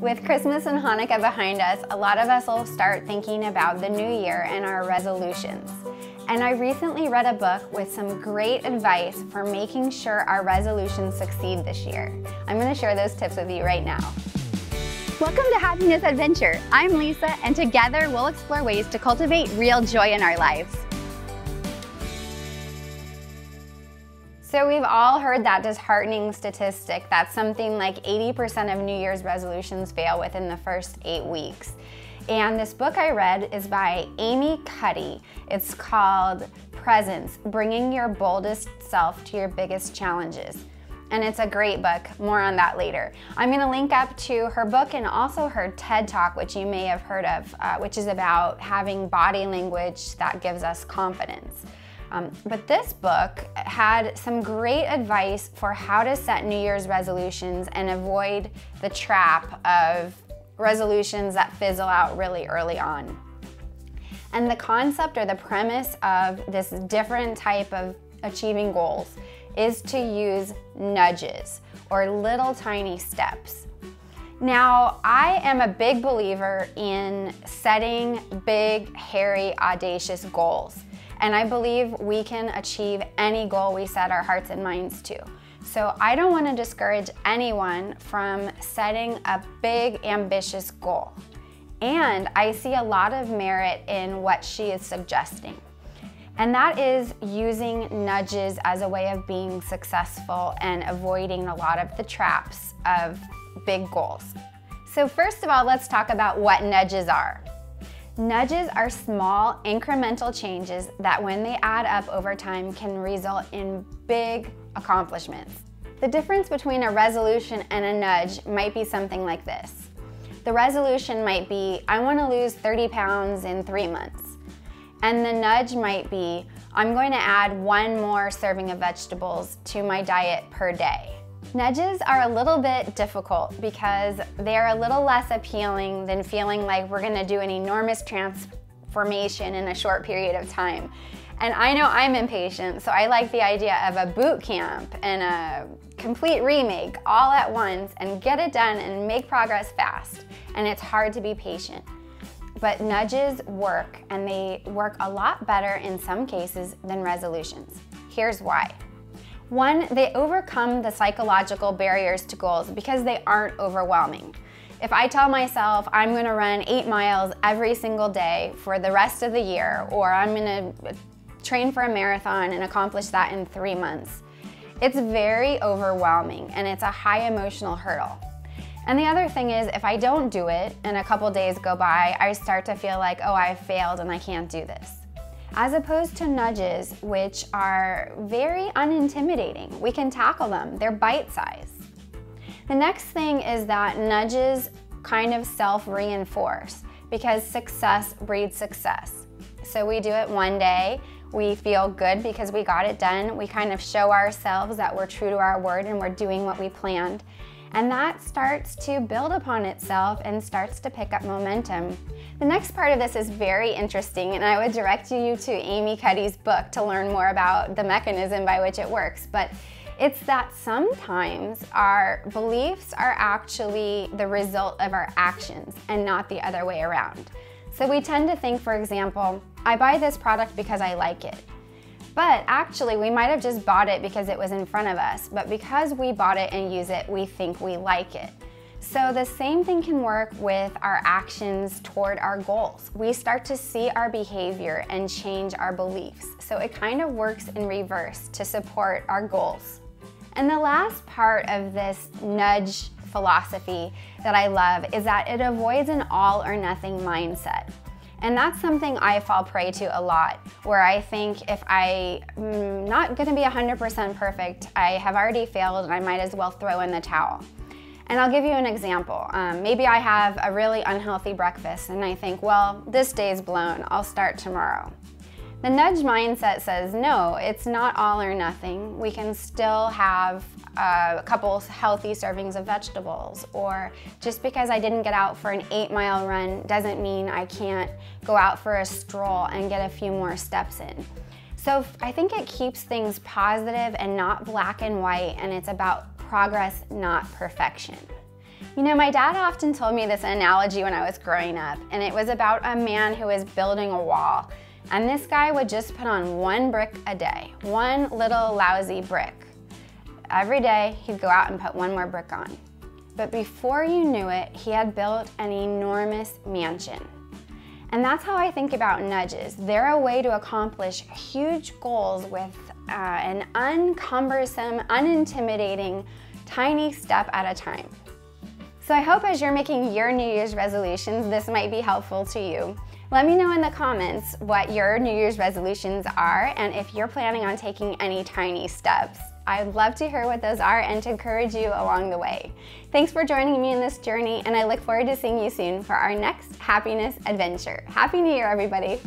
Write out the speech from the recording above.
With Christmas and Hanukkah behind us, a lot of us will start thinking about the new year and our resolutions. And I recently read a book with some great advice for making sure our resolutions succeed this year. I'm going to share those tips with you right now. Welcome to Happiness Adventure. I'm Lisa, and together we'll explore ways to cultivate real joy in our lives. So we've all heard that disheartening statistic that something like 80% of New Year's resolutions fail within the first 8 weeks. And this book I read is by Amy Cuddy. It's called Presence, Bringing Your Boldest Self to Your Biggest Challenges. And it's a great book, more on that later. I'm gonna link up to her book and also her TED Talk, which you may have heard of, which is about having body language that gives us confidence. But this book had some great advice for how to set New Year's resolutions and avoid the trap of resolutions that fizzle out really early on. And the concept or the premise of this different type of achieving goals is to use nudges or little tiny steps. Now, I am a big believer in setting big, hairy, audacious goals. And I believe we can achieve any goal we set our hearts and minds to. So I don't want to discourage anyone from setting a big, ambitious goal. And I see a lot of merit in what she is suggesting. And that is using nudges as a way of being successful and avoiding a lot of the traps of big goals. So first of all, let's talk about what nudges are. Nudges are small, incremental changes that when they add up over time can result in big accomplishments. The difference between a resolution and a nudge might be something like this. The resolution might be, I want to lose 30 pounds in 3 months. And the nudge might be, I'm going to add 1 more serving of vegetables to my diet per day. Nudges are a little bit difficult because they're a little less appealing than feeling like we're gonna do an enormous transformation in a short period of time. And I know I'm impatient, so I like the idea of a boot camp and a complete remake all at once and get it done and make progress fast. And it's hard to be patient. But nudges work, and they work a lot better in some cases than resolutions. Here's why. 1, they overcome the psychological barriers to goals because they aren't overwhelming. If I tell myself I'm gonna run 8 miles every single day for the rest of the year, or I'm gonna train for a marathon and accomplish that in 3 months, it's very overwhelming and it's a high emotional hurdle. And the other thing is, if I don't do it and a couple days go by, I start to feel like, oh, I failed and I can't do this. As opposed to nudges, which are very unintimidating. We can tackle them, they're bite-sized. The next thing is that nudges kind of self-reinforce because success breeds success. So we do it one day, we feel good because we got it done, we kind of show ourselves that we're true to our word and we're doing what we planned. And that starts to build upon itself and starts to pick up momentum. The next part of this is very interesting, and I would direct you to Amy Cuddy's book to learn more about the mechanism by which it works. But it's that sometimes our beliefs are actually the result of our actions and not the other way around. So we tend to think, for example, I buy this product because I like it. But actually, we might have just bought it because it was in front of us, but because we bought it and use it, we think we like it. So the same thing can work with our actions toward our goals. We start to see our behavior and change our beliefs. So it kind of works in reverse to support our goals. And the last part of this nudge philosophy that I love is that it avoids an all or nothing mindset. And that's something I fall prey to a lot, where I think if I'm not gonna be 100% perfect, I have already failed and I might as well throw in the towel. And I'll give you an example. Maybe I have a really unhealthy breakfast and I think, well, this day's blown, I'll start tomorrow. The nudge mindset says, no, it's not all or nothing. We can still have a couple healthy servings of vegetables, or just because I didn't get out for an 8-mile run doesn't mean I can't go out for a stroll and get a few more steps in. So I think it keeps things positive and not black and white, and it's about progress, not perfection. You know, my dad often told me this analogy when I was growing up, and it was about a man who was building a wall. And this guy would just put on one brick a day, one little lousy brick. Every day, he'd go out and put one more brick on. But before you knew it, he had built an enormous mansion. And that's how I think about nudges. They're a way to accomplish huge goals with an uncumbersome, unintimidating, tiny step at a time. So I hope as you're making your New Year's resolutions, this might be helpful to you. Let me know in the comments what your New Year's resolutions are and if you're planning on taking any tiny steps. I'd love to hear what those are and to encourage you along the way. Thanks for joining me in this journey, and I look forward to seeing you soon for our next happiness adventure. Happy New Year, everybody.